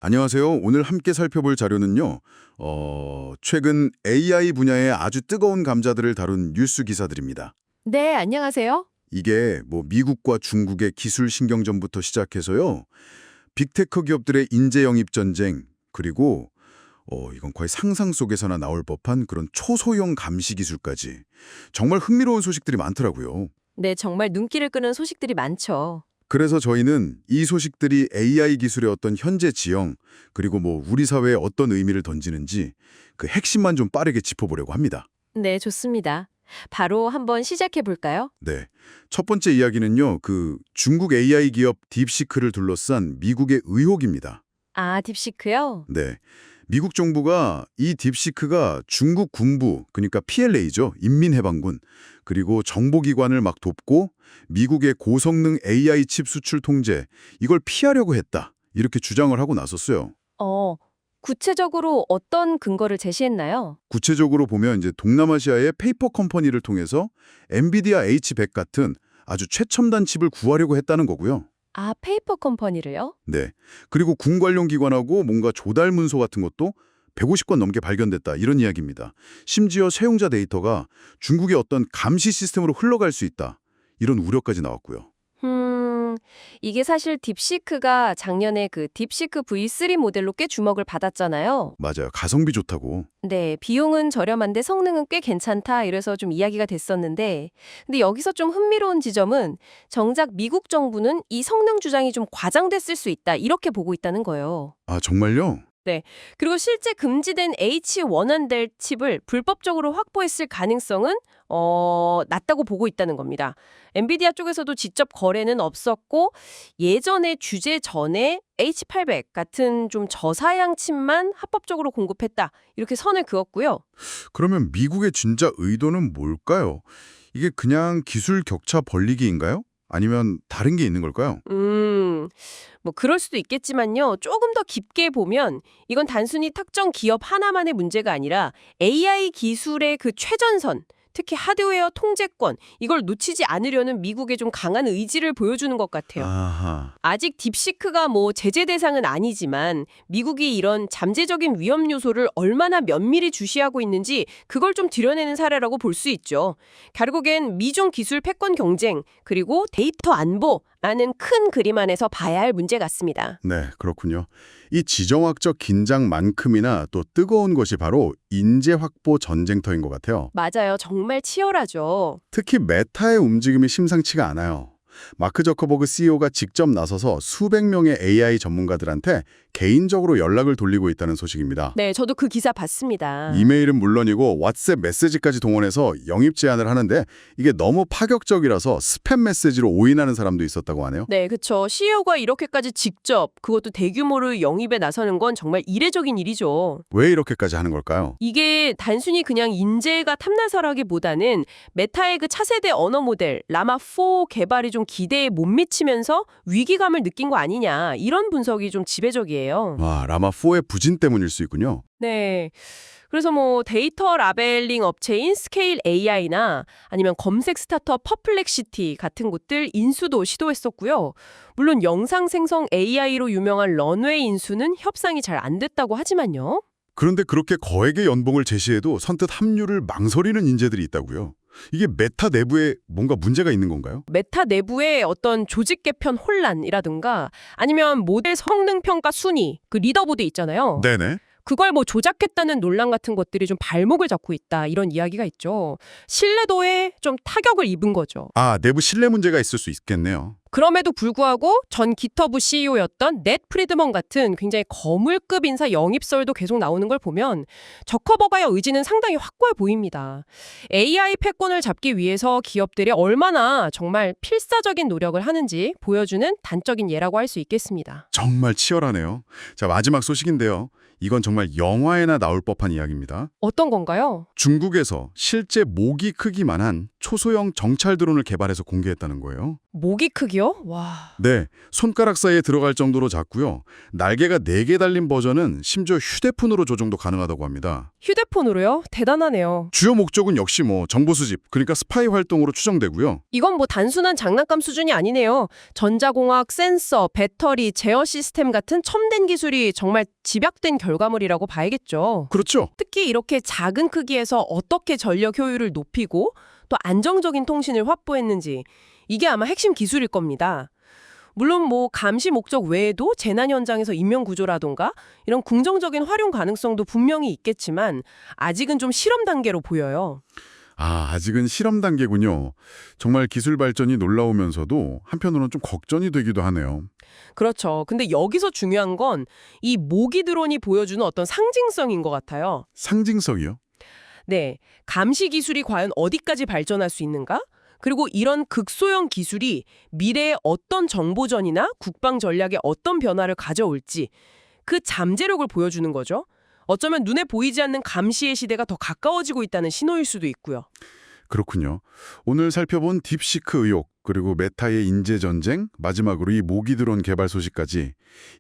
안녕하세요. 오늘 함께 살펴볼 자료는요. 최근 AI 분야의 아주 뜨거운 감자들을 다룬 뉴스 기사들입니다. 네, 안녕하세요. 이게 뭐 미국과 중국의 기술 신경전부터 시작해서요. 빅테크 기업들의 인재 영입 전쟁, 그리고 이건 거의 상상 속에서나 나올 법한 그런 초소형 감시 기술까지 정말 흥미로운 소식들이 많더라고요. 네, 정말 눈길을 끄는 소식들이 많죠. 그래서 저희는 이 소식들이 AI 기술의 어떤 현재 지형, 그리고 뭐 우리 사회에 어떤 의미를 던지는지 그 핵심만 좀 빠르게 짚어보려고 합니다. 네, 좋습니다. 바로 한번 시작해 볼까요? 네. 첫 번째 이야기는요, 그 중국 AI 기업 딥시크를 둘러싼 미국의 의혹입니다. 아, 딥시크요? 네. 미국 정부가 이 딥시크가 중국 군부, 그러니까 PLA죠. 인민해방군, 그리고 정보기관을 막 돕고 미국의 고성능 AI 칩 수출 통제, 이걸 피하려고 했다. 이렇게 주장을 하고 나섰어요. 구체적으로 어떤 근거를 제시했나요? 구체적으로 보면 이제 동남아시아의 페이퍼 컴퍼니를 통해서 엔비디아 H100 같은 아주 최첨단 칩을 구하려고 했다는 거고요. 아, 페이퍼 컴퍼니를요? 네. 그리고 군 관련 기관하고 뭔가 조달 문서 같은 것도 150건 넘게 발견됐다. 이런 이야기입니다. 심지어 사용자 데이터가 중국의 어떤 감시 시스템으로 흘러갈 수 있다. 이런 우려까지 나왔고요. 이게 사실 딥시크가 작년에 그 딥시크 V3 모델로 꽤 주목을 받았잖아요. 맞아요. 가성비 좋다고. 네, 비용은 저렴한데 성능은 꽤 괜찮다 이래서 좀 이야기가 됐었는데 근데 여기서 좀 흥미로운 지점은 정작 미국 정부는 이 성능 주장이 좀 과장됐을 수 있다 이렇게 보고 있다는 거예요. 아, 정말요? 그리고 실제 금지된 H100 칩을 불법적으로 확보했을 가능성은 낮다고 보고 있다는 겁니다. 엔비디아 쪽에서도 직접 거래는 없었고 예전에 규제 전에 H800 같은 좀 저사양 칩만 합법적으로 공급했다. 이렇게 선을 그었고요. 그러면 미국의 진짜 의도는 뭘까요? 이게 그냥 기술 격차 벌리기인가요? 아니면 다른 게 있는 걸까요? 뭐 그럴 수도 있겠지만요. 조금 더 깊게 보면 이건 단순히 특정 기업 하나만의 문제가 아니라 AI 기술의 그 최전선, 특히 하드웨어 통제권, 이걸 놓치지 않으려는 미국의 좀 강한 의지를 보여주는 것 같아요. 아하. 아직 딥시크가 뭐 제재 대상은 아니지만 미국이 이런 잠재적인 위험 요소를 얼마나 면밀히 주시하고 있는지 그걸 좀 드러내는 사례라고 볼 수 있죠. 결국엔 미중 기술 패권 경쟁 그리고 데이터 안보라는 큰 그림 안에서 봐야 할 문제 같습니다. 네, 그렇군요. 이 지정학적 긴장만큼이나 또 뜨거운 것이 바로 인재 확보 전쟁터인 것 같아요. 맞아요. 정말 치열하죠. 특히 메타의 움직임이 심상치가 않아요. 마크 저커버그 CEO가 직접 나서서 수백 명의 AI 전문가들한테 개인적으로 연락을 돌리고 있다는 소식입니다. 네, 저도 그 기사 봤습니다. 이메일은 물론이고 왓츠앱 메시지까지 동원해서 영입 제안을 하는데 이게 너무 파격적이라서 스팸 메시지로 오인하는 사람도 있었다고 하네요. 네, 그렇죠. CEO가 이렇게까지 직접 그것도 대규모로 영입에 나서는 건 정말 이례적인 일이죠. 왜 이렇게까지 하는 걸까요? 이게 단순히 그냥 인재가 탐나서라기보다는 메타의 그 차세대 언어 모델 라마4 개발이 좀 기대에 못 미치면서 위기감을 느낀 거 아니냐 이런 분석이 좀 지배적이에요. 와, 라마4의 부진 때문일 수 있군요. 네. 그래서 뭐 데이터 라벨링 업체인 스케일 AI나 아니면 검색 스타트업 퍼플렉시티 같은 곳들 인수도 시도했었고요. 물론 영상 생성 AI로 유명한 런웨이 인수는 협상이 잘 안 됐다고 하지만요. 그런데 그렇게 거액의 연봉을 제시해도 선뜻 합류를 망설이는 인재들이 있다고요. 이게 메타 내부에 뭔가 문제가 있는 건가요? 메타 내부의 어떤 조직 개편 혼란이라든가 아니면 모델 성능 평가 순위, 그 리더보드 있잖아요. 네네. 그걸 뭐 조작했다는 논란 같은 것들이 좀 발목을 잡고 있다 이런 이야기가 있죠. 신뢰도에 좀 타격을 입은 거죠. 아, 내부 신뢰 문제가 있을 수 있겠네요. 그럼에도 불구하고 전 기터브 CEO였던 넷 프리드먼 같은 굉장히 거물급 인사 영입설도 계속 나오는 걸 보면 저커버가의 의지는 상당히 확고해 보입니다. AI 패권을 잡기 위해서 기업들이 얼마나 정말 필사적인 노력을 하는지 보여주는 단적인 예라고 할 수 있겠습니다. 정말 치열하네요. 자, 마지막 소식인데요. 이건 정말 영화에나 나올 법한 이야기입니다. 어떤 건가요? 중국에서 실제 모기 크기만한 초소형 정찰 드론을 개발해서 공개했다는 거예요. 모기 크기요? 와. 네, 손가락 사이에 들어갈 정도로 작고요. 날개가 4개 달린 버전은 심지어 휴대폰으로 조정도 가능하다고 합니다. 휴대폰으로요? 대단하네요. 주요 목적은 역시 정보 수집, 그러니까 스파이 활동으로 추정되고요. 이건 뭐 단순한 장난감 수준이 아니네요. 전자공학, 센서, 배터리, 제어 시스템 같은 첨단 기술이 정말 집약된 결과물이라고 봐야겠죠. 그렇죠. 특히 이렇게 작은 크기에서 어떻게 전력 효율을 높이고 또 안정적인 통신을 확보했는지 이게 아마 핵심 기술일 겁니다. 물론 뭐 감시 목적 외에도 재난 현장에서 인명 구조라던가 이런 긍정적인 활용 가능성도 분명히 있겠지만 아직은 좀 실험 단계로 보여요. 아직은 실험 단계군요. 정말 기술 발전이 놀라우면서도 한편으로는 좀 걱정이 되기도 하네요. 그렇죠. 근데 여기서 중요한 건 이 모기 드론이 보여주는 어떤 상징성인 것 같아요. 상징성이요? 네, 감시 기술이 과연 어디까지 발전할 수 있는가? 그리고 이런 극소형 기술이 미래에 어떤 정보전이나 국방 전략에 어떤 변화를 가져올지 그 잠재력을 보여주는 거죠. 어쩌면 눈에 보이지 않는 감시의 시대가 더 가까워지고 있다는 신호일 수도 있고요. 그렇군요. 오늘 살펴본 딥시크 의혹, 그리고 메타의 인재 전쟁, 마지막으로 이 모기 드론 개발 소식까지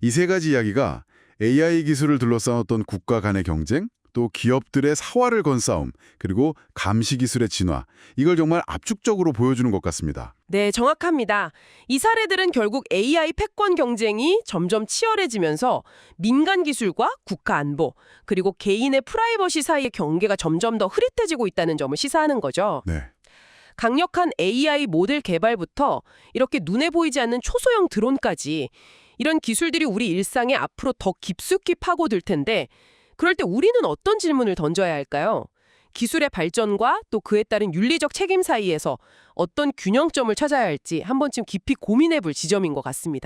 이 3가지 이야기가 AI 기술을 둘러싸았던 국가 간의 경쟁, 또 기업들의 사활을 건 싸움, 그리고 감시 기술의 진화, 이걸 정말 압축적으로 보여주는 것 같습니다. 네, 정확합니다. 이 사례들은 결국 AI 패권 경쟁이 점점 치열해지면서 민간 기술과 국가 안보, 그리고 개인의 프라이버시 사이의 경계가 점점 더 흐릿해지고 있다는 점을 시사하는 거죠. 네. 강력한 AI 모델 개발부터 이렇게 눈에 보이지 않는 초소형 드론까지 이런 기술들이 우리 일상에 앞으로 더 깊숙이 파고들 텐데 그럴 때 우리는 어떤 질문을 던져야 할까요? 기술의 발전과 또 그에 따른 윤리적 책임 사이에서 어떤 균형점을 찾아야 할지 한 번쯤 깊이 고민해 볼 지점인 것 같습니다.